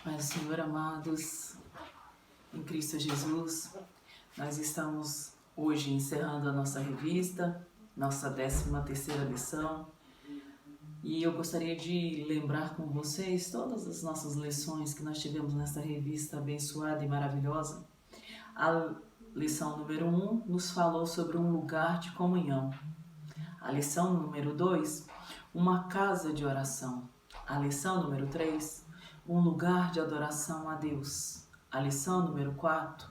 Pai do Senhor, amados, em Cristo Jesus, nós estamos hoje encerrando a nossa revista, nossa 13ª lição, e eu gostaria de lembrar com vocês todas as nossas lições que nós tivemos nessa revista abençoada e maravilhosa. A lição número 1 nos falou sobre um lugar de comunhão. A lição número 2, uma casa de oração. A lição número 3, um lugar de adoração a Deus. A lição número 4,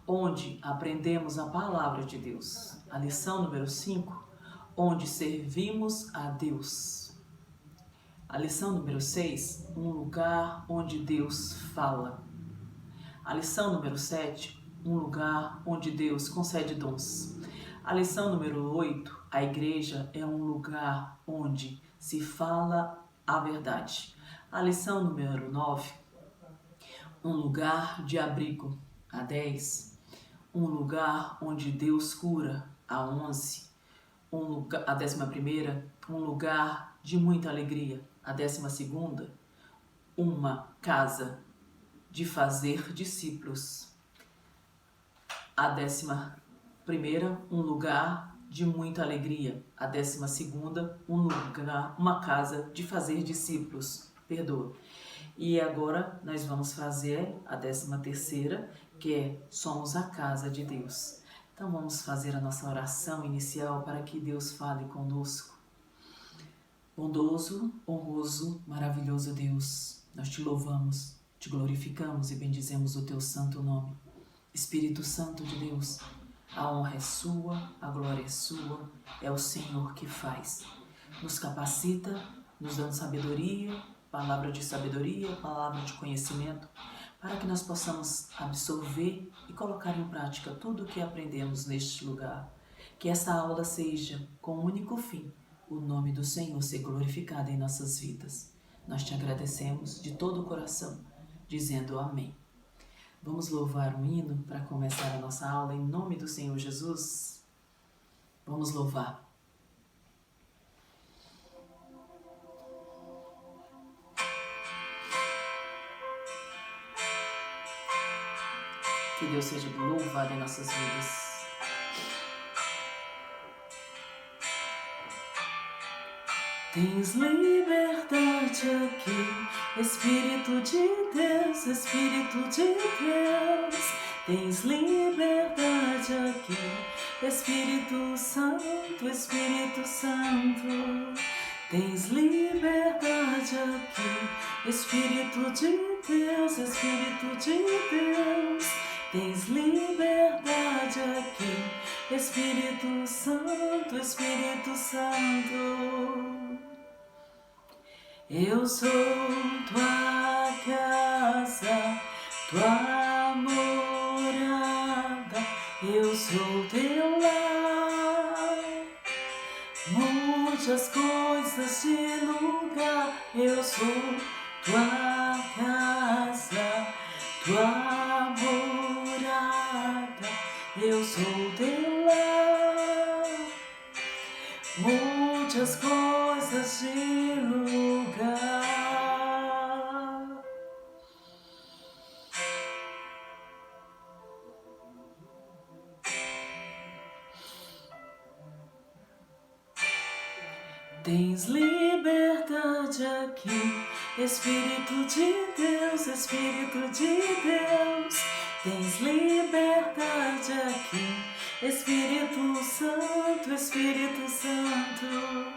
onde aprendemos a palavra de Deus. A lição número 5, onde servimos a Deus. A lição número 6, um lugar onde Deus fala. A lição número 7, um lugar onde Deus concede dons. A lição número 8, a igreja é um lugar onde se fala a verdade. A lição número 9, um lugar de abrigo. A 10, um lugar onde Deus cura. A 11, a 11ª, um lugar de muita alegria. A 12ª, uma casa de fazer discípulos. A 11ª, um lugar de muita alegria. A 12ª, um lugar, uma casa de fazer discípulos. Perdoa. E agora nós vamos fazer a 13ª, que é somos a casa de Deus. Então vamos fazer a nossa oração inicial para que Deus fale conosco. Bondoso, honroso, maravilhoso Deus, nós te louvamos, te glorificamos e bendizemos o teu santo nome. Espírito Santo de Deus, a honra é sua, a glória é sua, é o Senhor que faz. Nos capacita, nos dando sabedoria, palavra de sabedoria, palavra de conhecimento, para que nós possamos absorver e colocar em prática tudo o que aprendemos neste lugar. Que essa aula seja com o único fim, o nome do Senhor ser glorificado em nossas vidas. Nós te agradecemos de todo o coração, dizendo amém. Vamos louvar um hino para começar a nossa aula em nome do Senhor Jesus? Vamos louvar. Que Deus seja louvado em nossas vidas. Tens liberdade aqui, Espírito de Deus, Espírito de Deus. Tens liberdade aqui, Espírito Santo, Espírito Santo. Tens liberdade aqui, Espírito de Deus, Espírito de Deus. Tens liberdade aqui, Espírito Santo, Espírito Santo. Eu sou tua casa, tua morada, eu sou teu lar. Mude as coisas de lugar, eu sou tua casa, tua morada, eu sou teu lar. Mude as coisas de lugar. Tens liberdade aqui, Espírito de Deus, Espírito de Deus. Tens liberdade aqui, Espírito Santo, Espírito Santo.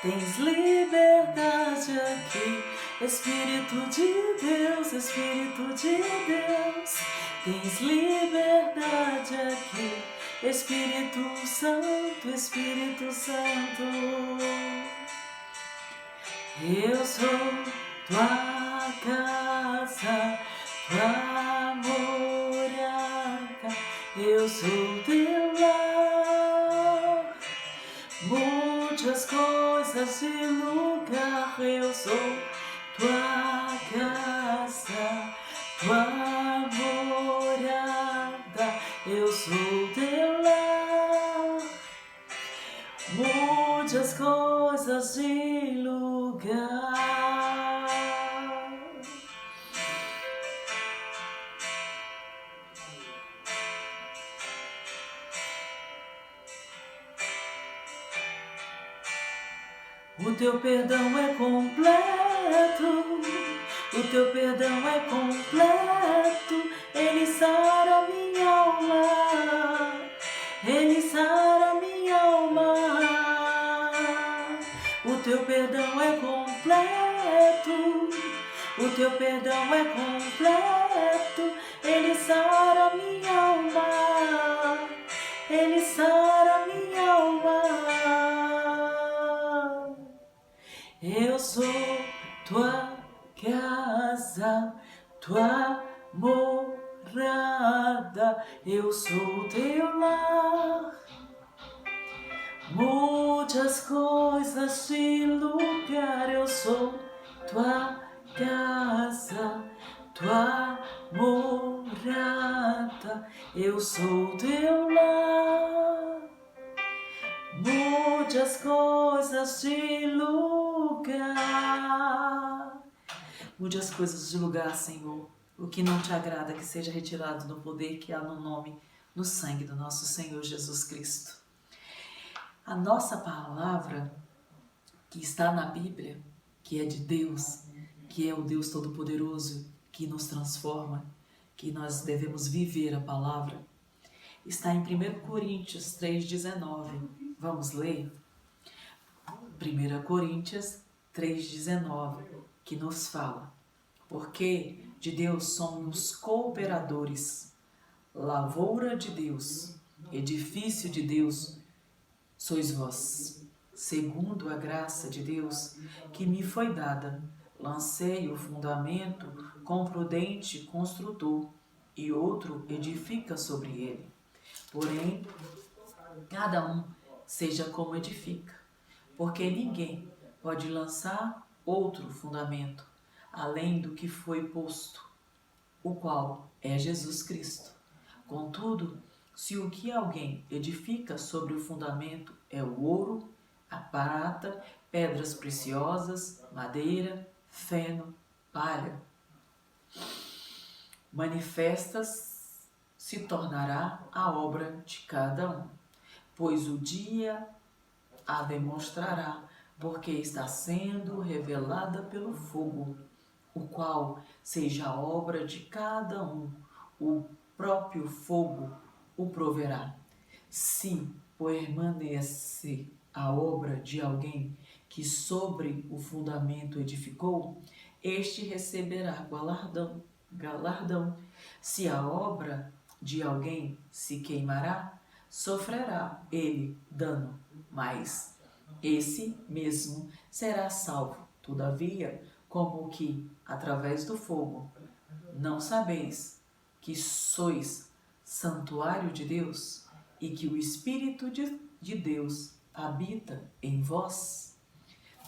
Tens liberdade aqui, Espírito de Deus, Espírito de Deus. Tens liberdade aqui, Espírito Santo, Espírito Santo. Eu sou tua casa, tua morada, eu sou teu lar. Mude as coisas de lugar, eu sou tua casa, tua morada, eu sou teu lar. Mude as coisas de lugar. O teu perdão é completo, o teu perdão é completo, ele sara minha alma, ele sara minha alma. O teu perdão é completo, o teu perdão é completo, ele sara minha alma, ele sara minha alma. Eu sou tua casa, tua morada, eu sou teu lar. Mude as coisas de lugar, eu sou tua casa, tua morada, eu sou teu lar. Mude as coisas de lugar. Mude as coisas de lugar, Senhor. O que não te agrada, que seja retirado no poder que há no nome, no sangue do nosso Senhor Jesus Cristo. A nossa palavra que está na Bíblia, que é de Deus, que é o Deus Todo-Poderoso, que nos transforma, que nós devemos viver a palavra, está em 1 Coríntios 3,19. Vamos ler? 1 Coríntios 3,19, que nos fala: porque de Deus somos cooperadores, lavoura de Deus, edifício de Deus sois vós. Segundo a graça de Deus que me foi dada, lancei o fundamento com prudente construtor, e outro edifica sobre ele. Porém, cada um seja como edifica, porque ninguém pode lançar outro fundamento, além do que foi posto, o qual é Jesus Cristo. Contudo, se o que alguém edifica sobre o fundamento é o ouro, a prata, pedras preciosas, madeira, feno, palha, manifestas se tornará a obra de cada um, pois o dia a demonstrará, porque está sendo revelada pelo fogo, o qual seja a obra de cada um, o próprio fogo o proverá. Se permanece a obra de alguém que sobre o fundamento edificou, este receberá galardão. Se a obra de alguém se queimará, sofrerá ele dano, mas esse mesmo será salvo. Todavia, como que através do fogo, não sabeis que sois santuário de Deus e que o Espírito de Deus habita em vós?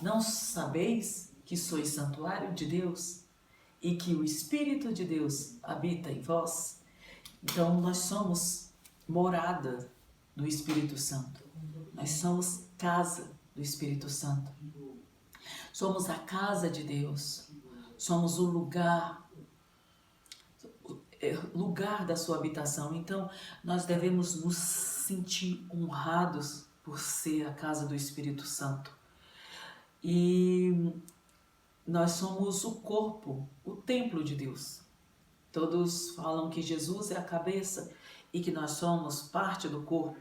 Não sabeis que sois santuário de Deus e que o Espírito de Deus habita em vós? Então, nós somos morada do Espírito Santo. Nós somos casa do Espírito Santo. Somos a casa de Deus. Somos o lugar da sua habitação. Então, nós devemos nos sentir honrados por ser a casa do Espírito Santo. E nós somos o corpo, o templo de Deus. Todos falam que Jesus é a cabeça e que nós somos parte do corpo,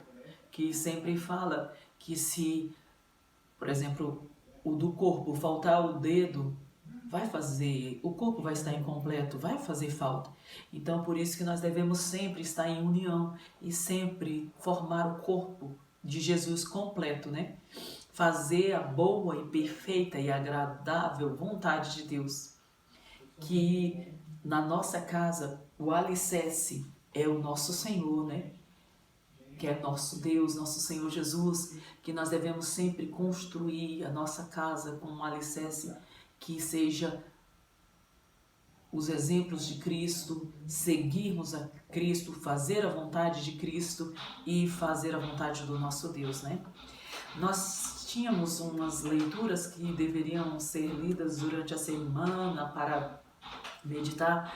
que sempre fala que se, por exemplo, o do corpo faltar o dedo, o corpo vai estar incompleto, vai fazer falta. Então, por isso que nós devemos sempre estar em união e sempre formar o corpo de Jesus completo, né? Fazer a boa e perfeita e agradável vontade de Deus. Que na nossa casa o alicerce é o nosso Senhor, né? Que é nosso Deus, nosso Senhor Jesus, que nós devemos sempre construir a nossa casa com um alicerce que seja os exemplos de Cristo, seguirmos a Cristo, fazer a vontade de Cristo e fazer a vontade do nosso Deus, né? Nós tínhamos umas leituras que deveriam ser lidas durante a semana para meditar.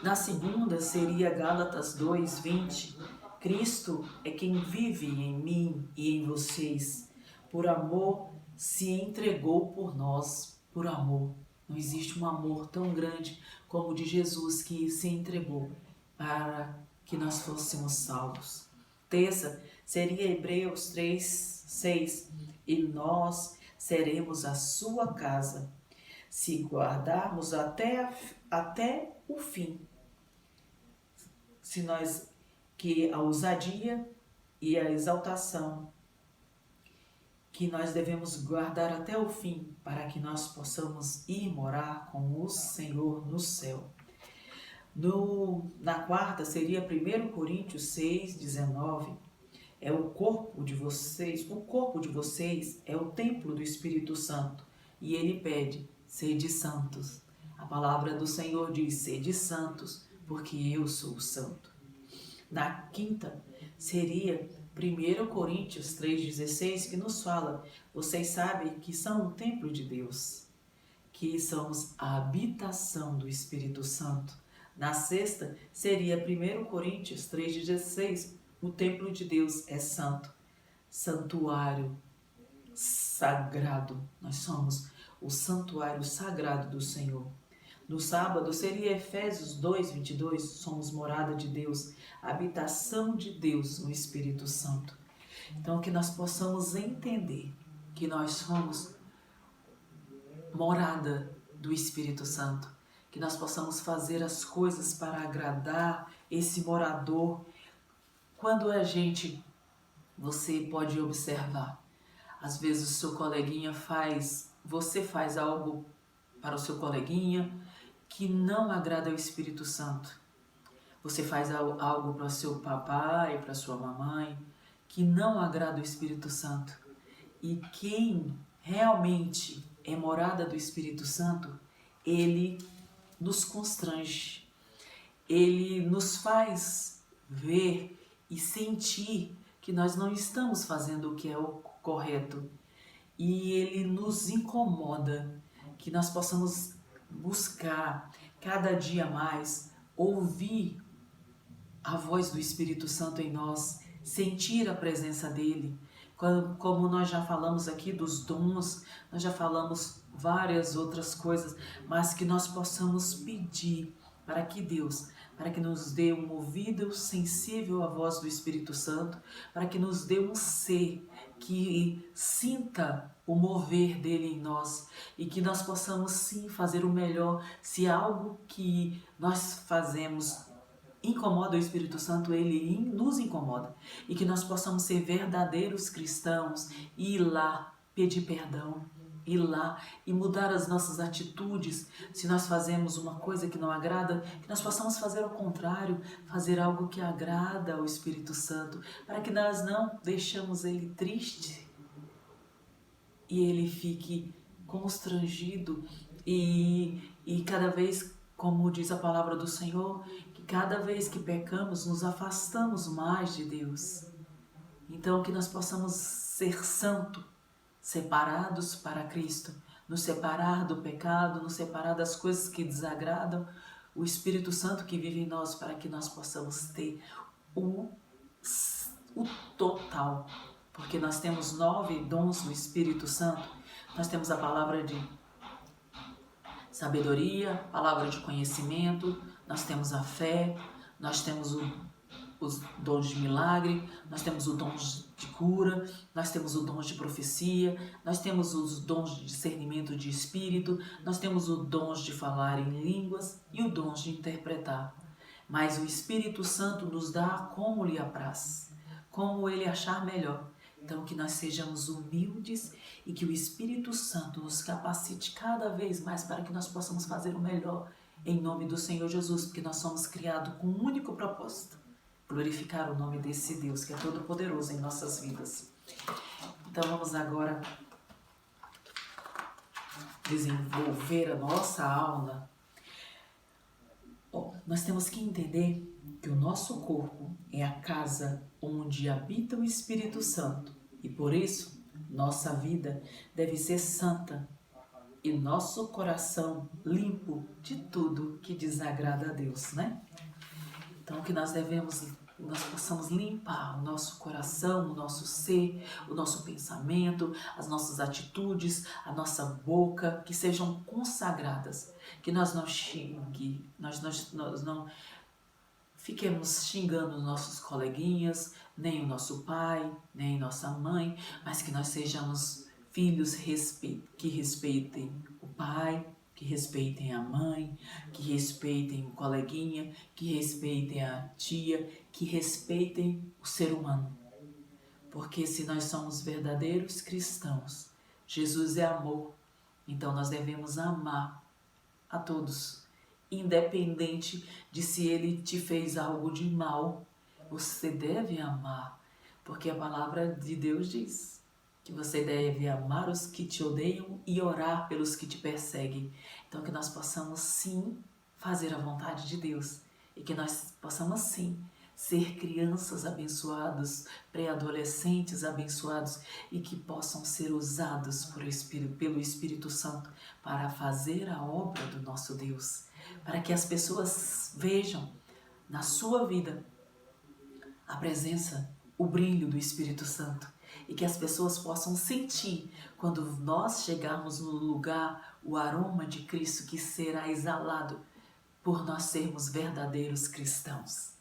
Na segunda seria Gálatas 2:20. Cristo é quem vive em mim e em vocês. Por amor se entregou por nós, por amor. Não existe um amor tão grande como o de Jesus, que se entregou para que nós fôssemos salvos. Terça seria Hebreus 3:6. E nós seremos a sua casa, se guardarmos até o fim. Se nós, que a ousadia e a exaltação que nós devemos guardar até o fim, para que nós possamos ir morar com o Senhor no céu. Na quarta seria 1 Coríntios 6:19. É o corpo de vocês é o templo do Espírito Santo, e ele pede: sede santos. A palavra do Senhor diz: sede santos, porque eu sou santo. Na quinta seria 1 Coríntios 3:16, que nos fala: vocês sabem que são o templo de Deus, que somos a habitação do Espírito Santo. Na sexta seria 1 Coríntios 3:16, o templo de Deus é santo, santuário sagrado. Nós somos o santuário sagrado do Senhor. No sábado seria Efésios 2:22, somos morada de Deus, habitação de Deus no Espírito Santo. Então, que nós possamos entender que nós somos morada do Espírito Santo, que nós possamos fazer as coisas para agradar esse morador. Quando você pode observar, às vezes o seu coleguinha você faz algo para o seu coleguinha que não agrada ao Espírito Santo. Você faz algo para o seu papai, para a sua mamãe, que não agrada ao Espírito Santo. E quem realmente é morada do Espírito Santo, ele nos constrange. Ele nos faz ver e sentir que nós não estamos fazendo o que é o correto. E ele nos incomoda, que nós possamos buscar cada dia mais ouvir a voz do Espírito Santo em nós, sentir a presença dele. Como nós já falamos aqui dos dons, nós já falamos várias outras coisas, mas que nós possamos pedir para que Deus, para que nos dê um ouvido sensível à voz do Espírito Santo, para que nos dê um ser que sinta o mover dele em nós e que nós possamos sim fazer o melhor. Se algo que nós fazemos incomoda o Espírito Santo, ele nos incomoda, e que nós possamos ser verdadeiros cristãos e ir lá pedir perdão, ir lá e mudar as nossas atitudes. Se nós fazemos uma coisa que não agrada, que nós possamos fazer ao contrário, fazer algo que agrada ao Espírito Santo, para que nós não deixemos ele triste e ele fique constrangido e cada vez, como diz a palavra do Senhor, que cada vez que pecamos nos afastamos mais de Deus. Então que nós possamos ser santos, separados para Cristo, nos separar do pecado, nos separar das coisas que desagradam o Espírito Santo que vive em nós, para que nós possamos ter o total, porque nós temos 9 dons do Espírito Santo. Nós temos a palavra de sabedoria, palavra de conhecimento, nós temos a fé, nós temos os dons de milagre, nós temos os dons de cura, nós temos os dons de profecia, nós temos os dons de discernimento de espírito, nós temos os dons de falar em línguas e o dom de interpretar. Mas o Espírito Santo nos dá como lhe apraz, como ele achar melhor. Então que nós sejamos humildes e que o Espírito Santo nos capacite cada vez mais para que nós possamos fazer o melhor em nome do Senhor Jesus, porque nós somos criados com um único propósito: glorificar o nome desse Deus que é todo poderoso em nossas vidas. Então vamos agora desenvolver a nossa aula. Nós temos que entender que o nosso corpo é a casa onde habita o Espírito Santo, e por isso nossa vida deve ser santa e nosso coração limpo de tudo que desagrada a Deus, né? Então que nós devemos nós possamos limpar o nosso coração, o nosso ser, o nosso pensamento, as nossas atitudes, a nossa boca, que sejam consagradas, que nós não xingue, nós não fiquemos xingando os nossos coleguinhas, nem o nosso pai, nem nossa mãe, mas que nós sejamos filhos que respeitem o pai, que respeitem a mãe, que respeitem o coleguinha, que respeitem a tia, que respeitem o ser humano. Porque se nós somos verdadeiros cristãos, Jesus é amor, então nós devemos amar a todos, independente de se ele te fez algo de mal, você deve amar, porque a palavra de Deus diz que você deve amar os que te odeiam e orar pelos que te perseguem. Então que nós possamos sim fazer a vontade de Deus e que nós possamos sim ser crianças abençoadas, pré-adolescentes abençoados e que possam ser usados pelo Espírito Santo para fazer a obra do nosso Deus, para que as pessoas vejam na sua vida a presença, o brilho do Espírito Santo e que as pessoas possam sentir quando nós chegarmos no lugar o aroma de Cristo que será exalado por nós sermos verdadeiros cristãos.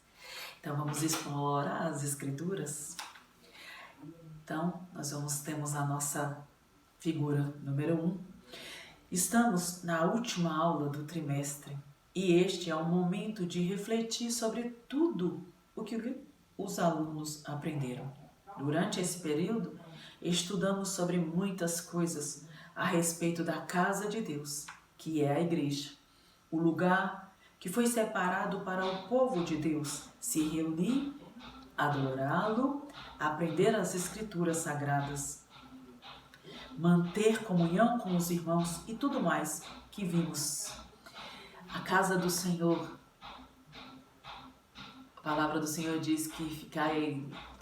Então vamos explorar as Escrituras. Então nós temos a nossa figura número 1. Estamos na última aula do trimestre e este é o momento de refletir sobre tudo o que os alunos aprenderam. Durante esse período, estudamos sobre muitas coisas a respeito da casa de Deus, que é a igreja, o lugar que foi separado para o povo de Deus se reunir, adorá-lo, aprender as Escrituras Sagradas, manter comunhão com os irmãos e tudo mais que vimos. A casa do Senhor, a palavra do Senhor diz que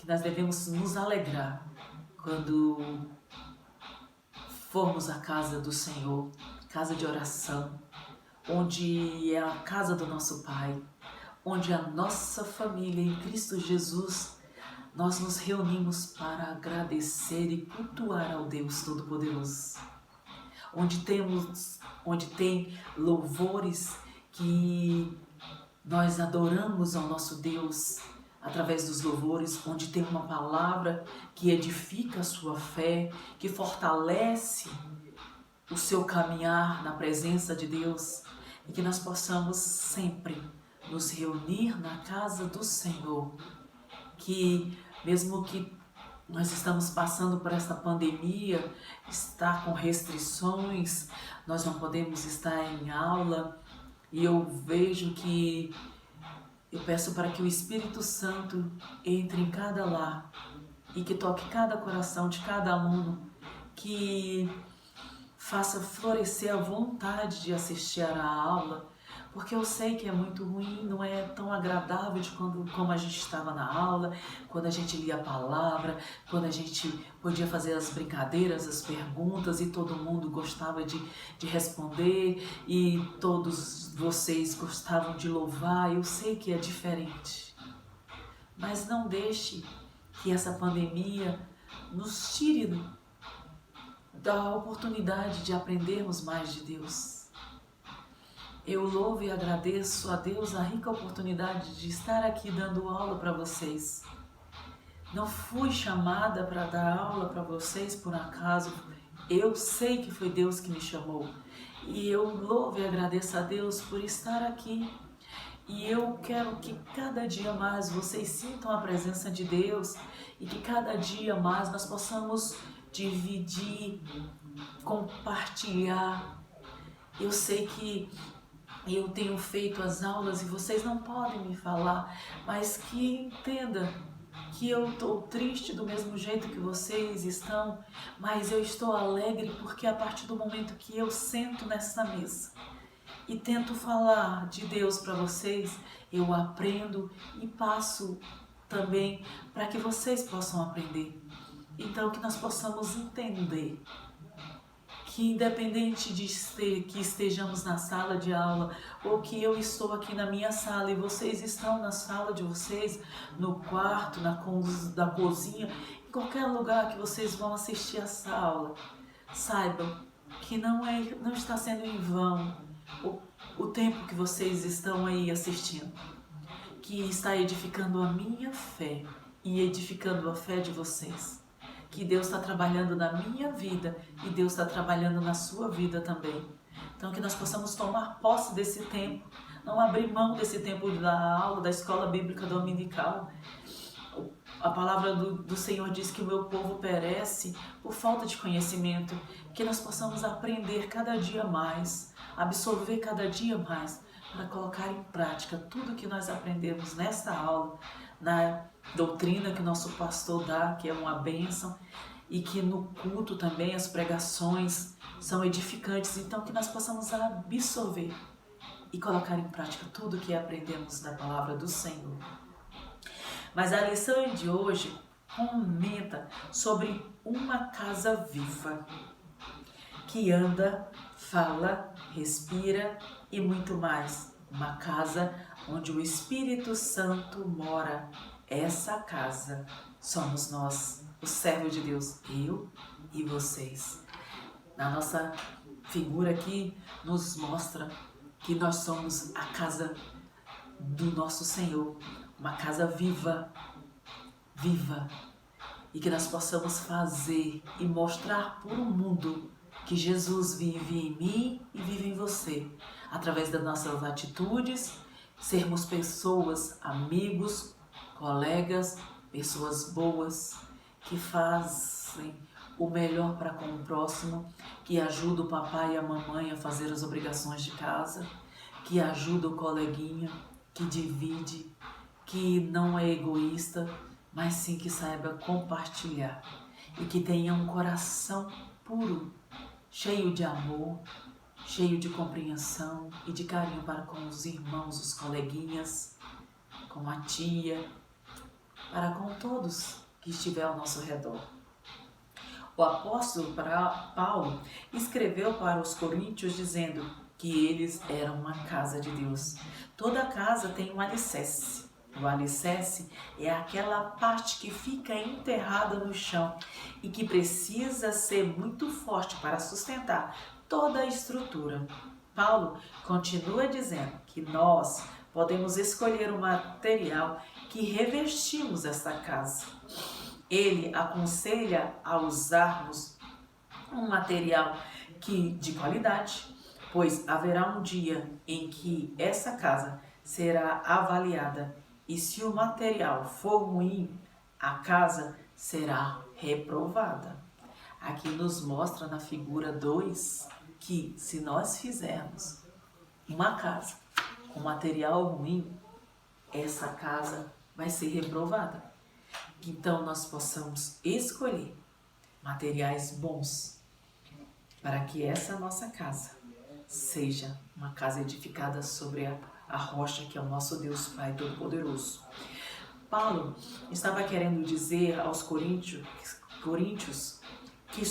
nós devemos nos alegrar quando formos à casa do Senhor, casa de oração, onde é a casa do nosso Pai, onde a nossa família em Cristo Jesus, nós nos reunimos para agradecer e cultuar ao Deus Todo-Poderoso, onde tem louvores que nós adoramos ao nosso Deus através dos louvores, onde tem uma palavra que edifica a sua fé, que fortalece o seu caminhar na presença de Deus, e que nós possamos sempre nos reunir na casa do Senhor, que mesmo que nós estamos passando por esta pandemia, está com restrições, nós não podemos estar em aula, e eu peço para que o Espírito Santo entre em cada lar e que toque cada coração de cada aluno, que faça florescer a vontade de assistir à aula, porque eu sei que é muito ruim, não é tão agradável como a gente estava na aula, quando a gente lia a palavra, quando a gente podia fazer as brincadeiras, as perguntas e todo mundo gostava de responder e todos vocês gostavam de louvar. Eu sei que é diferente, mas não deixe que essa pandemia nos tire da oportunidade de aprendermos mais de Deus. Eu louvo e agradeço a Deus a rica oportunidade de estar aqui dando aula para vocês. Não fui chamada para dar aula para vocês por acaso. Eu sei que foi Deus que me chamou. E eu louvo e agradeço a Deus por estar aqui. E eu quero que cada dia mais vocês sintam a presença de Deus e que cada dia mais nós possamos dividir, compartilhar. Eu sei que eu tenho feito as aulas e vocês não podem me falar, mas que entenda que eu estou triste do mesmo jeito que vocês estão, mas eu estou alegre porque a partir do momento que eu sento nessa mesa e tento falar de Deus para vocês, eu aprendo e passo também para que vocês possam aprender. Então que nós possamos entender que independente que estejamos na sala de aula, ou que eu estou aqui na minha sala e vocês estão na sala de vocês, no quarto, da cozinha, em qualquer lugar que vocês vão assistir essa aula, saibam que não está sendo em vão o tempo que vocês estão aí assistindo, que está edificando a minha fé e edificando a fé de vocês. Que Deus está trabalhando na minha vida e Deus está trabalhando na sua vida também. Então que nós possamos tomar posse desse tempo, não abrir mão desse tempo da aula, da escola bíblica dominical. A palavra do Senhor diz que o meu povo perece por falta de conhecimento. Que nós possamos aprender cada dia mais, absorver cada dia mais, para colocar em prática tudo que nós aprendemos nesta aula, na doutrina que o nosso pastor dá, que é uma bênção, e que no culto também as pregações são edificantes. Então que nós possamos absorver e colocar em prática tudo que aprendemos da palavra do Senhor. Mas a lição de hoje comenta sobre uma casa viva, que anda, fala, respira e muito mais. Uma casa onde o Espírito Santo mora. Essa casa somos nós, os servos de Deus, eu e vocês. Na nossa figura aqui nos mostra que nós somos a casa do nosso Senhor, uma casa viva, e que nós possamos fazer e mostrar para o mundo que Jesus vive em mim e vive em você, através das nossas atitudes, sermos pessoas, amigos, colegas, pessoas boas, que fazem o melhor para com o próximo, que ajudam o papai e a mamãe a fazer as obrigações de casa, que ajuda o coleguinha, que divide, que não é egoísta, mas sim que saiba compartilhar e que tenha um coração puro, cheio de amor, cheio de compreensão e de carinho para com os irmãos, os coleguinhas, com a tia, para com todos que estiver ao nosso redor. O apóstolo Paulo escreveu para os coríntios dizendo que eles eram uma casa de Deus. Toda casa tem um alicerce. O alicerce é aquela parte que fica enterrada no chão e que precisa ser muito forte para sustentar toda a estrutura. Paulo continua dizendo que nós podemos escolher o material que revestimos esta casa. Ele aconselha a usarmos um material de qualidade, pois haverá um dia em que essa casa será avaliada e se o material for ruim, a casa será reprovada. Aqui nos mostra na figura 2 que se nós fizermos uma casa com material ruim, essa casa vai ser reprovada. Então nós possamos escolher materiais bons para que essa nossa casa seja uma casa edificada sobre a rocha que é o nosso Deus Pai Todo-Poderoso. Paulo estava querendo dizer aos coríntios que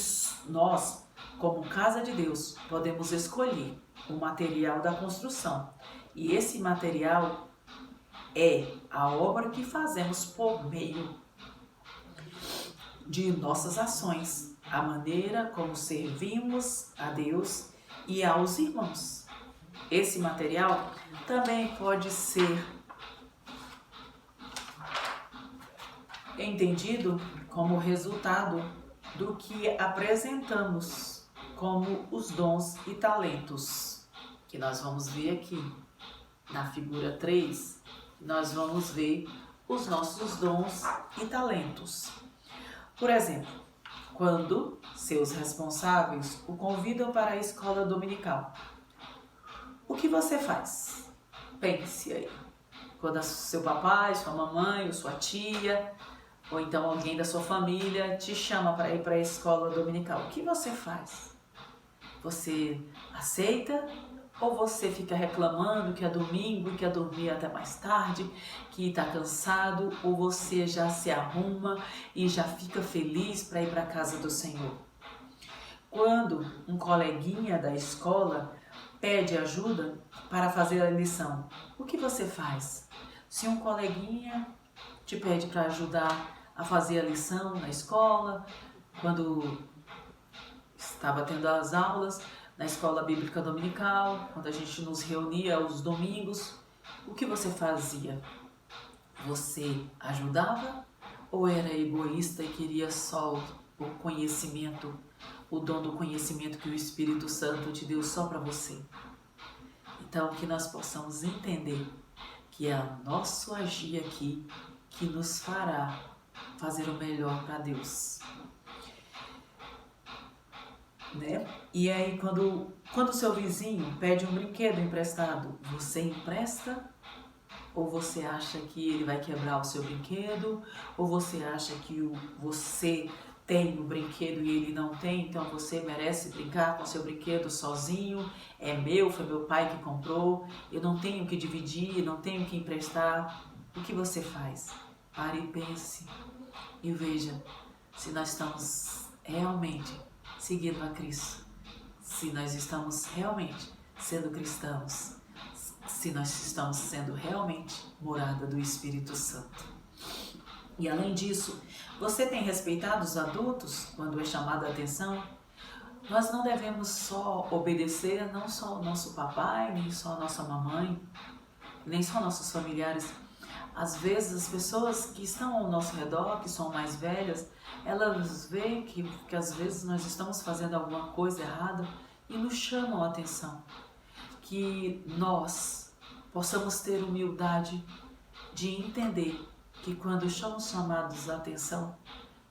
nós, como casa de Deus, podemos escolher o material da construção. E esse material é a obra que fazemos por meio de nossas ações, a maneira como servimos a Deus e aos irmãos. Esse material também pode ser entendido como resultado do que apresentamos como os dons e talentos, que nós vamos ver aqui na figura 3, nós vamos ver os nossos dons e talentos. Por exemplo, quando seus responsáveis o convidam para a escola dominical, o que você faz? Pense aí. Quando seu papai, sua mamãe, ou sua tia, ou então alguém da sua família te chama para ir para a escola dominical, o que você faz? Você aceita? Ou você fica reclamando que é domingo e quer dormir até mais tarde, que está cansado, ou você já se arruma e já fica feliz para ir para a casa do Senhor? Quando um coleguinha da escola pede ajuda para fazer a lição, o que você faz? Se um coleguinha te pede para ajudar a fazer a lição na escola, quando estava tendo as aulas na escola bíblica dominical, quando a gente nos reunia aos domingos, o que você fazia? Você ajudava ou era egoísta e queria só o conhecimento, o dom do conhecimento que o Espírito Santo te deu só para você? Então, que nós possamos entender que é o nosso agir aqui que nos fará fazer o melhor para Deus. Né? E aí, quando o seu vizinho pede um brinquedo emprestado, você empresta? Ou você acha que ele vai quebrar o seu brinquedo? Ou você acha que você tem o brinquedo e ele não tem, então você merece brincar com o seu brinquedo sozinho? É meu, foi meu pai que comprou, eu não tenho que dividir, não tenho que emprestar. O que você faz? Pare e pense e veja se nós estamos realmente seguindo a Cristo, se nós estamos realmente sendo cristãos, se nós estamos sendo realmente morada do Espírito Santo. E além disso, você tem respeitado os adultos quando é chamada a atenção? Nós não devemos só obedecer, não só o nosso papai, nem só a nossa mamãe, nem só nossos familiares. Às vezes as pessoas que estão ao nosso redor, que são mais velhas, elas veem que às vezes nós estamos fazendo alguma coisa errada e nos chamam a atenção. Que nós possamos ter humildade de entender que quando somos chamados a atenção,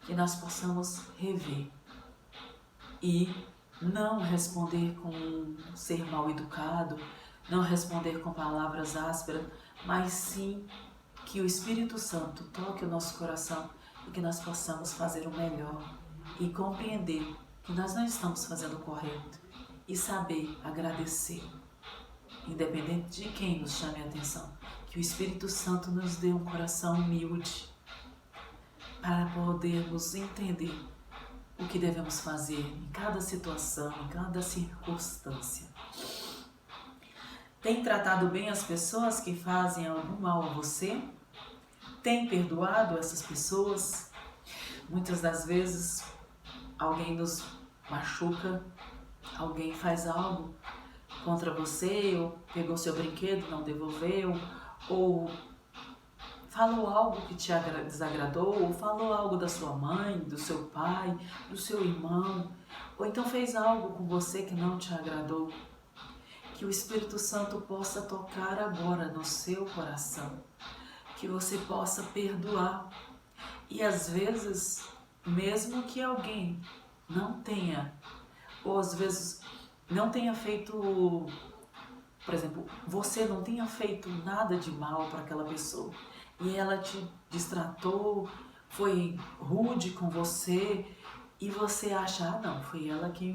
que nós possamos rever e não responder com ser mal educado, não responder com palavras ásperas, mas sim que o Espírito Santo toque o nosso coração e que nós possamos fazer o melhor e compreender que nós não estamos fazendo o correto e saber agradecer, independente de quem nos chame a atenção, que o Espírito Santo nos dê um coração humilde para podermos entender o que devemos fazer em cada situação, em cada circunstância. Tem tratado bem as pessoas que fazem algum mal a você? Tem perdoado essas pessoas? Muitas das vezes alguém nos machuca, alguém faz algo contra você, ou pegou seu brinquedo, não devolveu, ou falou algo que te desagradou, ou falou algo da sua mãe, do seu pai, do seu irmão, ou então fez algo com você que não te agradou. Que o Espírito Santo possa tocar agora no seu coração, que você possa perdoar. E às vezes, mesmo que alguém não tenha, ou às vezes não tenha feito, por exemplo, você não tenha feito nada de mal para aquela pessoa e ela te destratou, foi rude com você e você acha, não, foi ela que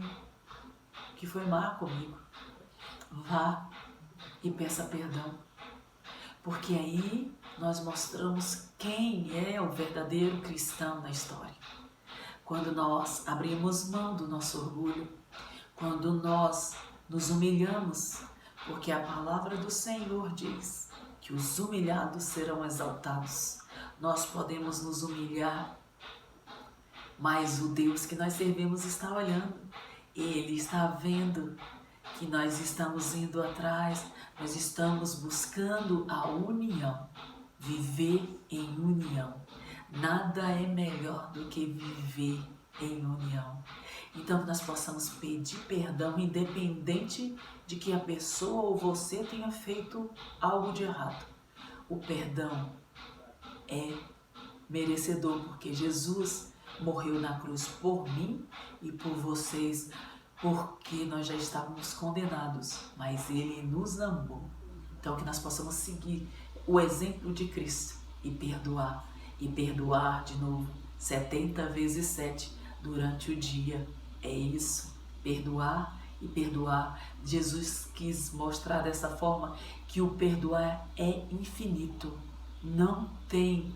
foi má comigo. Vá e peça perdão, porque aí nós mostramos quem é o verdadeiro cristão na história. Quando nós abrimos mão do nosso orgulho, quando nós nos humilhamos, porque a palavra do Senhor diz que os humilhados serão exaltados. Nós podemos nos humilhar, mas o Deus que nós servimos está olhando. Ele está vendo que nós estamos indo atrás, nós estamos buscando a união, viver em união. Nada é melhor do que viver em união. Então que nós possamos pedir perdão, independente de que a pessoa ou você tenha feito algo de errado. O perdão é merecedor, porque Jesus morreu na cruz por mim e por vocês, porque nós já estávamos condenados, mas Ele nos amou. Então que nós possamos seguir o exemplo de Cristo e perdoar de novo 70 vezes 7 durante o dia. É isso, perdoar e perdoar. Jesus quis mostrar dessa forma que o perdoar é infinito, não tem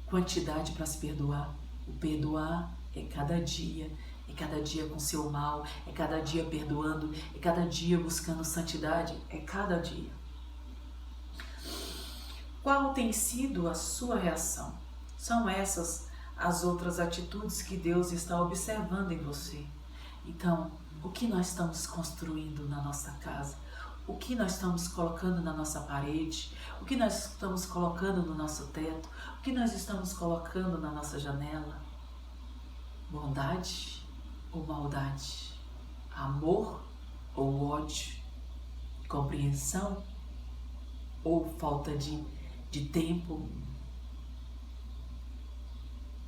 quantidade para se perdoar. O perdoar é cada dia, é cada dia com seu mal, é cada dia perdoando, é cada dia buscando santidade, é cada dia. Qual tem sido a sua reação? São essas as outras atitudes que Deus está observando em você. Então, o que nós estamos construindo na nossa casa? O que nós estamos colocando na nossa parede? O que nós estamos colocando no nosso teto? O que nós estamos colocando na nossa janela? Bondade ou maldade? Amor ou ódio? Compreensão ou falta de tempo?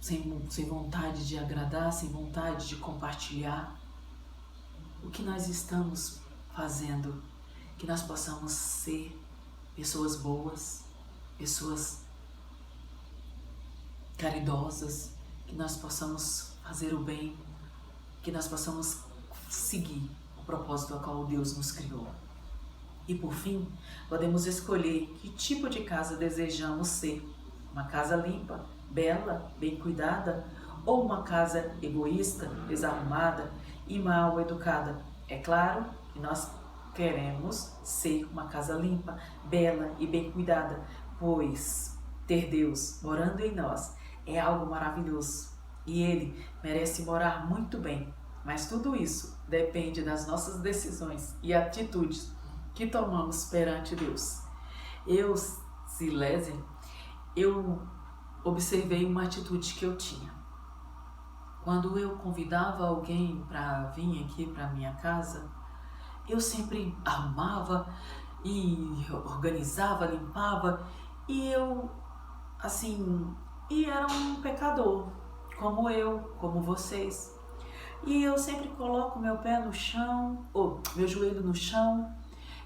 Sem vontade de agradar, sem vontade de compartilhar? O que nós estamos fazendo? Que nós possamos ser pessoas boas, pessoas caridosas, que nós possamos fazer o bem, que nós possamos seguir o propósito ao qual Deus nos criou. E por fim, podemos escolher que tipo de casa desejamos ser. Uma casa limpa, bela, bem cuidada, ou uma casa egoísta, desarrumada e mal educada. É claro que nós queremos ser uma casa limpa, bela e bem cuidada, pois ter Deus morando em nós é algo maravilhoso e Ele merece morar muito bem. Mas tudo isso depende das nossas decisões e atitudes que tomamos perante Deus. Eu, Silese, eu observei uma atitude que eu tinha. Quando eu convidava alguém para vir aqui para minha casa, eu sempre arrumava e organizava, limpava, e eu, assim, e era um pecador, como eu, como vocês. E eu sempre coloco meu pé no chão, ou meu joelho no chão,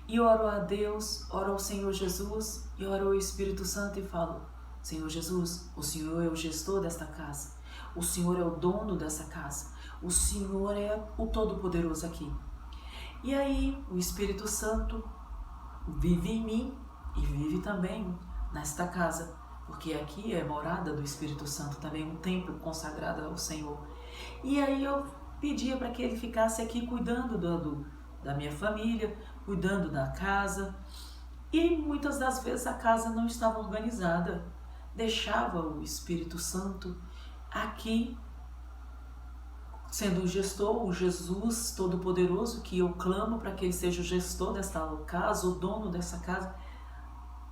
e oro a Deus, oro ao Senhor Jesus, e oro ao Espírito Santo e falo: Senhor Jesus, o Senhor é o gestor desta casa, o Senhor é o dono dessa casa, o Senhor é o Todo-Poderoso aqui. E aí o Espírito Santo vive em mim e vive também nesta casa, porque aqui é morada do Espírito Santo, também um templo consagrado ao Senhor. E aí eu pedia para que Ele ficasse aqui cuidando da minha família, cuidando da casa, e muitas das vezes a casa não estava organizada. Deixava o Espírito Santo aqui, sendo o gestor, o Jesus Todo-Poderoso, que eu clamo para que Ele seja o gestor desta casa, o dono dessa casa,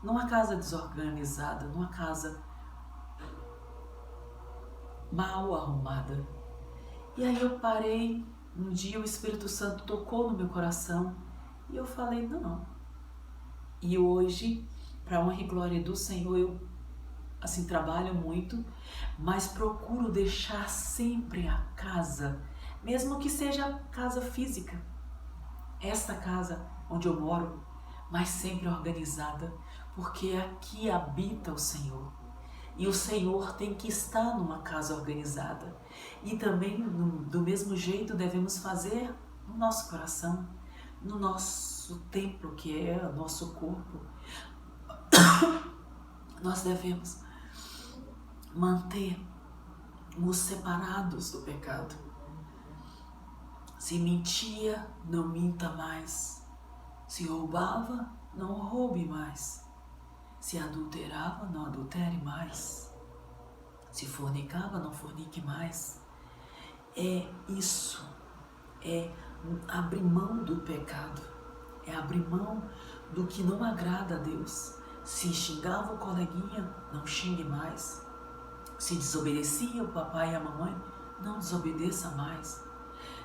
numa casa desorganizada, numa casa mal arrumada. E aí eu parei, um dia o Espírito Santo tocou no meu coração e eu falei: não. E hoje, para a honra e glória do Senhor, eu assim trabalho muito, mas procuro deixar sempre a casa, mesmo que seja a casa física, esta casa onde eu moro, mas sempre organizada, porque aqui habita o Senhor. E o Senhor tem que estar numa casa organizada. E também, do mesmo jeito, devemos fazer no nosso coração, no nosso templo, que é o nosso corpo. Nós devemos manter-nos separados do pecado. Se mentia, não minta mais. Se roubava, não roube mais. Se adulterava, não adultere mais. Se fornicava, não fornique mais. É isso. É abrir mão do pecado. É abrir mão do que não agrada a Deus. Se xingava o coleguinha, não xingue mais. Se desobedecia o papai e a mamãe, não desobedeça mais.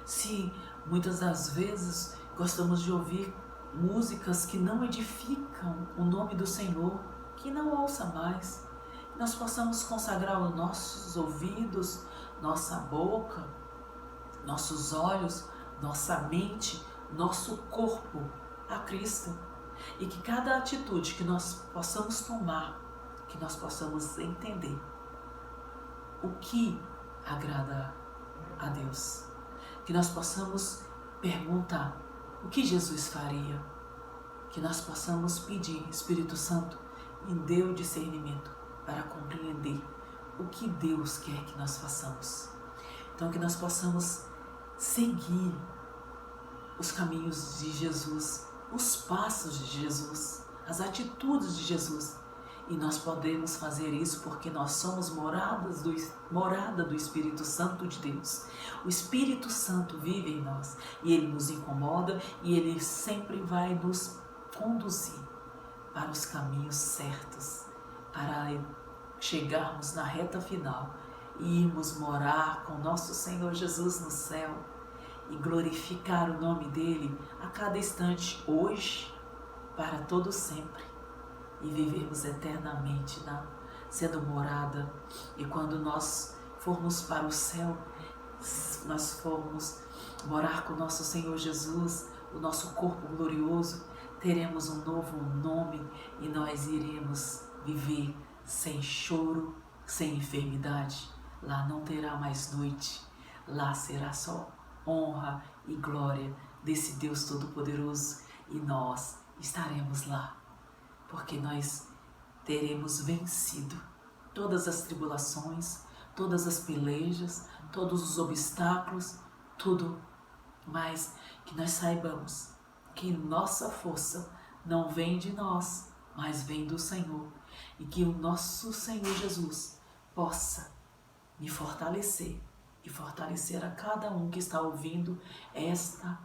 Se muitas das vezes gostamos de ouvir músicas que não edificam o nome do Senhor, que não ouça mais. Que nós possamos consagrar os nossos ouvidos, nossa boca, nossos olhos, nossa mente, nosso corpo a Cristo. E que cada atitude que nós possamos tomar, que nós possamos entender o que agrada a Deus. Que nós possamos perguntar o que Jesus faria. Que nós possamos pedir, Espírito Santo, me dê o discernimento para compreender o que Deus quer que nós façamos. Então que nós possamos seguir os caminhos de Jesus, os passos de Jesus, as atitudes de Jesus. E nós podemos fazer isso porque nós somos morada do Espírito Santo de Deus. O Espírito Santo vive em nós e ele nos incomoda e ele sempre vai nos conduzir para os caminhos certos, para chegarmos na reta final e irmos morar com nosso Senhor Jesus no céu e glorificar o nome dele a cada instante, hoje, para todo sempre, e vivermos eternamente sendo morada. E quando nós formos para o céu, nós formos morar com nosso Senhor Jesus, o nosso corpo glorioso, teremos um novo nome e nós iremos viver sem choro, sem enfermidade. Lá não terá mais noite, lá será só honra e glória desse Deus Todo-Poderoso e nós estaremos lá, porque nós teremos vencido todas as tribulações, todas as pelejas, todos os obstáculos, tudo, mas que nós saibamos que nossa força não vem de nós, mas vem do Senhor, e que o nosso Senhor Jesus possa me fortalecer e fortalecer a cada um que está ouvindo esta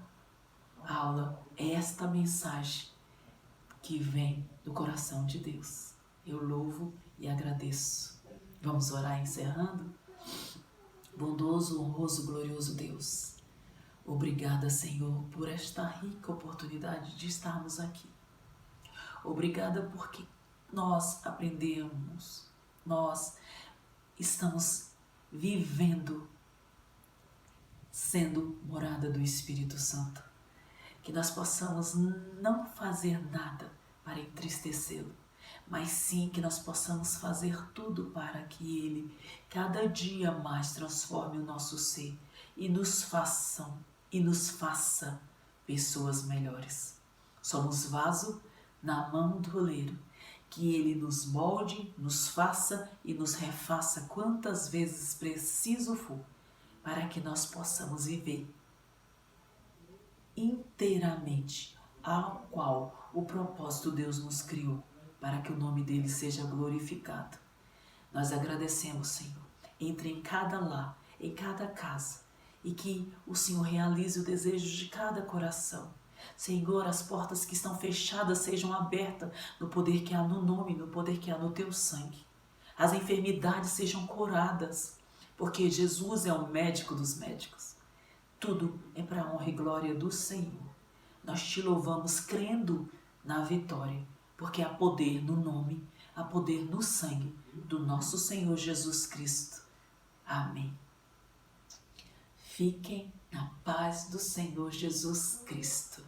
aula, esta mensagem que vem do coração de Deus. Eu louvo e agradeço. Vamos orar encerrando? Bondoso, honroso, glorioso Deus, obrigada, Senhor, por esta rica oportunidade de estarmos aqui. Obrigada porque nós aprendemos, nós estamos vivendo, sendo morada do Espírito Santo. Que nós possamos não fazer nada para entristecê-lo, mas sim que nós possamos fazer tudo para que ele cada dia mais transforme o nosso ser e nos faça pessoas melhores. Somos vaso na mão do oleiro, que ele nos molde, nos faça e nos refaça quantas vezes preciso for, para que nós possamos viver inteiramente ao qual o propósito Deus nos criou, para que o nome dele seja glorificado. Nós agradecemos, Senhor. Entre em cada lar, em cada casa, e que o Senhor realize o desejo de cada coração. Senhor, as portas que estão fechadas sejam abertas no poder que há no nome, no poder que há no teu sangue. As enfermidades sejam curadas, porque Jesus é o médico dos médicos. Tudo é para a honra e glória do Senhor. Nós te louvamos crendo na vitória, porque há poder no nome, há poder no sangue do nosso Senhor Jesus Cristo. Amém. Fiquem na paz do Senhor Jesus Cristo.